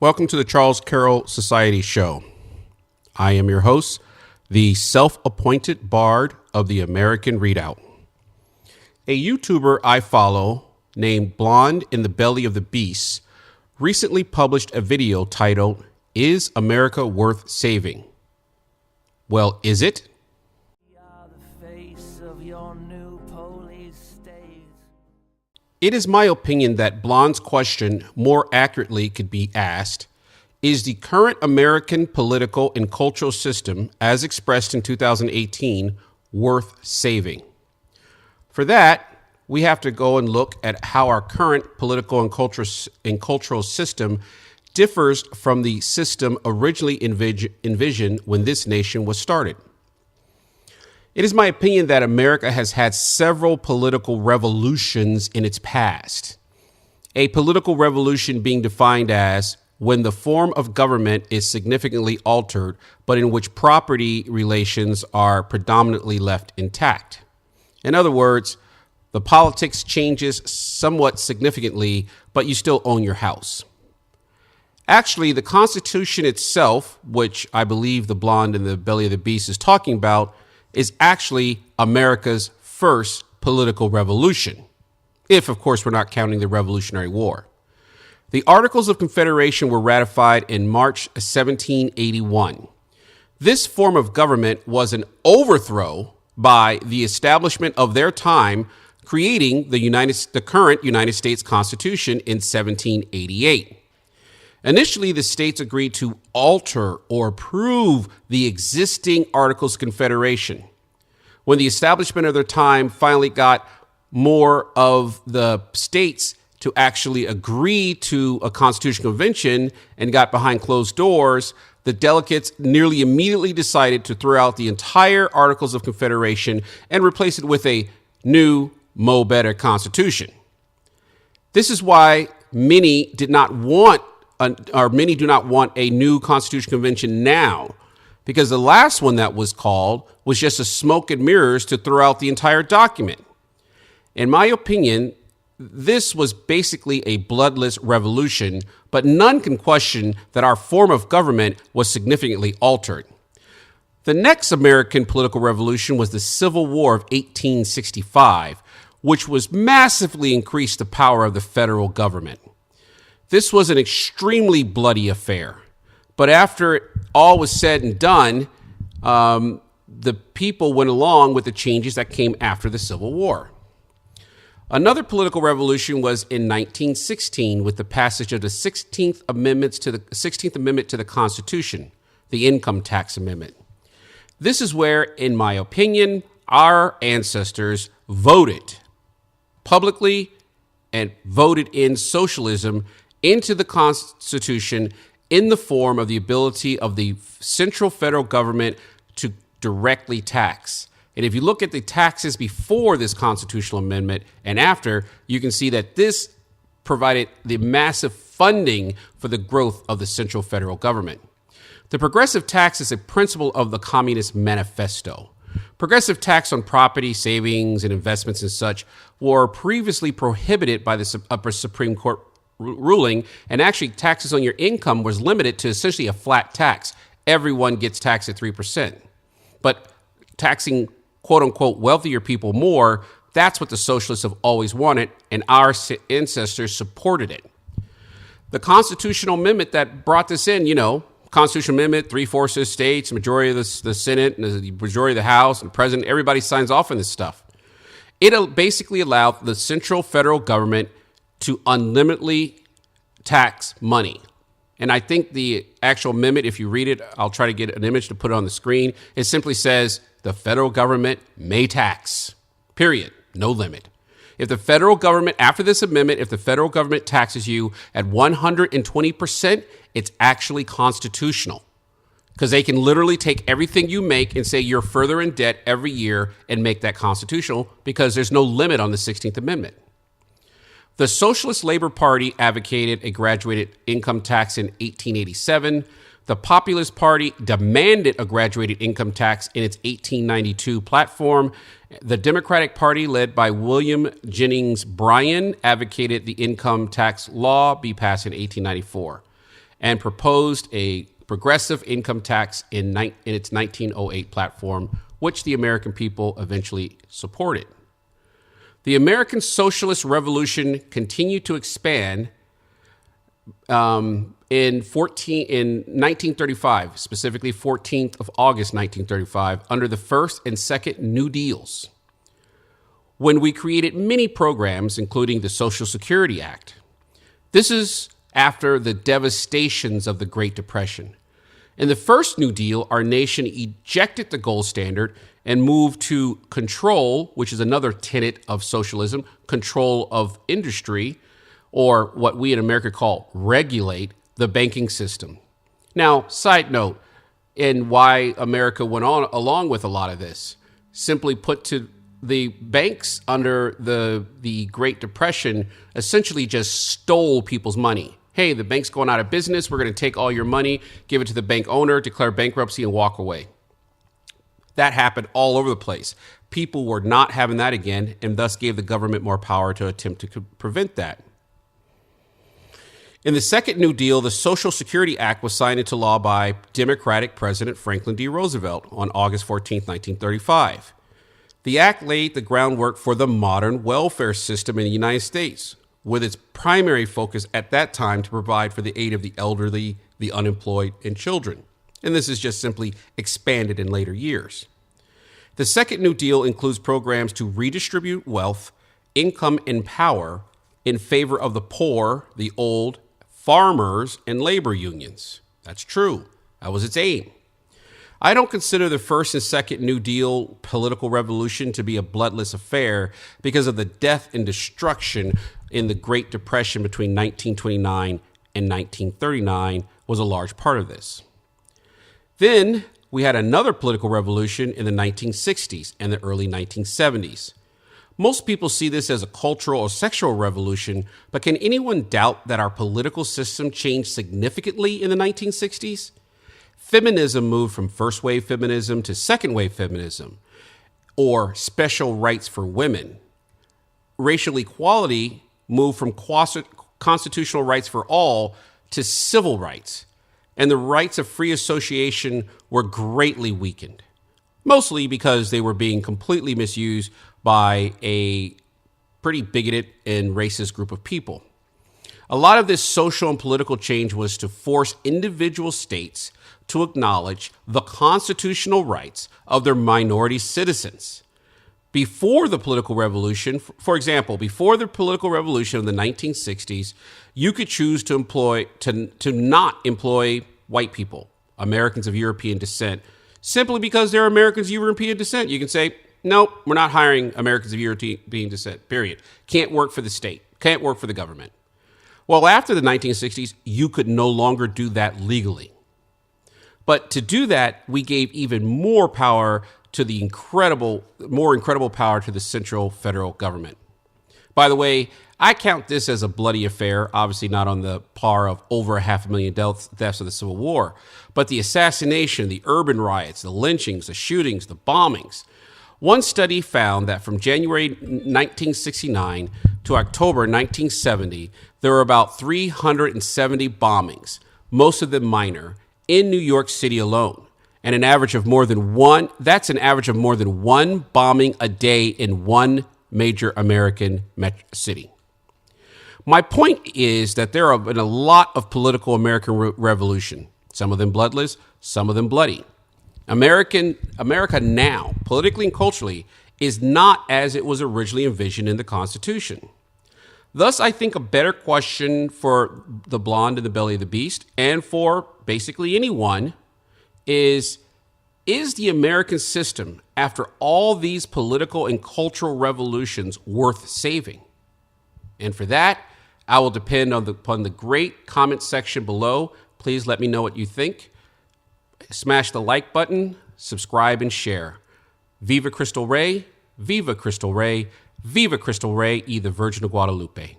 Welcome to the Charles Carroll Society Show. I am your host, the self-appointed bard of the American Redoubt. A YouTuber I follow named Blonde in the Belly of the Beast recently published a video titled, "Is America Worth Saving?" Well, is it? It is my opinion that Blonde's question more accurately could be asked, is the current American political and cultural system, as expressed in 2018, worth saving? For that, we have to go and look at how our current political and cultural system differs from the system originally envisioned when this nation was started. It is my opinion that America has had several political revolutions in its past. A political revolution being defined as when the form of government is significantly altered, but in which property relations are predominantly left intact. In other words, the politics changes somewhat significantly, but you still own your house. Actually, the Constitution itself, which I believe the Blonde in the Belly of the Beast is talking about, is actually America's first political revolution, if, of course, we're not counting the Revolutionary War. The Articles of Confederation were ratified in March 1781. This form of government was an overthrow by the establishment of their time, creating the current United States Constitution in 1788. Initially, the states agreed to alter or approve the existing Articles of Confederation. When the establishment of their time finally got more of the states to actually agree to a constitutional convention and got behind closed doors, the delegates nearly immediately decided to throw out the entire Articles of Confederation and replace it with a new, better Constitution. This is why many do not want a new Constitutional Convention now, because the last one that was called was just a smoke and mirrors to throw out the entire document. In my opinion, this was basically a bloodless revolution, but none can question that our form of government was significantly altered. The next American political revolution was the Civil War of 1865, which was massively increased the power of the federal government. This was an extremely bloody affair, but after it all was said and done, the people went along with the changes that came after the Civil War. Another political revolution was in 1916 with the passage of the 16th Amendment to the Constitution, the Income Tax Amendment. This is where, in my opinion, our ancestors voted publicly and voted in socialism into the Constitution in the form of the ability of the central federal government to directly tax. And if you look at the taxes before this constitutional amendment and after, you can see that this provided the massive funding for the growth of the central federal government. The progressive tax is a principle of the Communist Manifesto. Progressive tax on property, savings, and investments and such were previously prohibited by the upper Supreme Court ruling, and actually taxes on your income was limited to essentially a flat tax. Everyone gets taxed at 3%. But taxing quote unquote wealthier people more, that's what the socialists have always wanted, and our ancestors supported it. The constitutional amendment that brought this in, constitutional amendment, 3/4 of the states, majority of the Senate, and the majority of the House, and the president, everybody signs off on this stuff. It basically allowed the central federal government to unlimitedly tax money. And I think the actual amendment, if you read it, I'll try to get an image to put it on the screen. It simply says the federal government may tax, period, no limit. If the federal government, after this amendment, if the federal government taxes you at 120%, it's actually constitutional, because they can literally take everything you make and say you're further in debt every year and make that constitutional, because there's no limit on the 16th Amendment. The Socialist Labor Party advocated a graduated income tax in 1887. The Populist Party demanded a graduated income tax in its 1892 platform. The Democratic Party, led by William Jennings Bryan, advocated the income tax law be passed in 1894. and proposed a progressive income tax in its 1908 platform, which the American people eventually supported. The American Socialist Revolution continued to expand in 1935, specifically 14th of August 1935, under the first and second New Deals, when we created many programs, including the Social Security Act. This is after the devastations of the Great Depression. In the first New Deal, our nation ejected the gold standard and moved to control, which is another tenet of socialism, control of industry, or what we in America call regulate the banking system. Now, side note, and why America went on along with a lot of this, simply put, to the banks under the Great Depression essentially just stole people's money. Hey, the bank's going out of business. We're going to take all your money, give it to the bank owner, declare bankruptcy, and walk away. That happened all over the place. People were not having that again, and thus gave the government more power to attempt to prevent that. In the second New Deal, the Social Security Act was signed into law by Democratic President Franklin D. Roosevelt on August 14, 1935. The act laid the groundwork for the modern welfare system in the United States, with its primary focus at that time to provide for the aid of the elderly, the unemployed, and children. And this is just simply expanded in later years. The second New Deal includes programs to redistribute wealth, income, and power in favor of the poor, the old, farmers, and labor unions. That's true. That was its aim. I don't consider the first and second New Deal political revolution to be a bloodless affair because of the death and destruction in the Great Depression between 1929 and 1939 was a large part of this. Then we had another political revolution in the 1960s and the early 1970s. Most people see this as a cultural or sexual revolution, but can anyone doubt that our political system changed significantly in the 1960s? Feminism moved from first wave feminism to second wave feminism, or special rights for women. Racial equality moved from constitutional rights for all to civil rights, and the rights of free association were greatly weakened, mostly because they were being completely misused by a pretty bigoted and racist group of people. A lot of this social and political change was to force individual states to acknowledge the constitutional rights of their minority citizens. Before the political revolution, for example, before the political revolution of the 1960s, you could choose to not employ white people, Americans of European descent, simply because they're Americans of European descent. You can say, nope, we're not hiring Americans of European descent, period. Can't work for the state, can't work for the government. Well, after the 1960s, you could no longer do that legally. But to do that, we gave even more power to the more incredible power to the central federal government. By the way, I count this as a bloody affair, obviously not on the par of over 500,000 deaths of the Civil War, but the assassination, the urban riots, the lynchings, the shootings, the bombings. One study found that from January 1969 to October 1970, there were about 370 bombings, most of them minor, in New York City alone, and an average of more than one bombing a day in one major American city. My point is that there have been a lot of political American revolution, some of them bloodless, some of them bloody. America now, politically and culturally, is not as it was originally envisioned in the Constitution. Thus, I think a better question for the blonde in the belly of the beast, and for basically anyone, is the American system, after all these political and cultural revolutions, worth saving? And for that, I will depend upon the great comment section below. Please let me know what you think. Smash the like button, subscribe, and share. Viva Crystal Rey, Viva Crystal Rey, Viva Crystal Rey, y the Virgin of Guadalupe.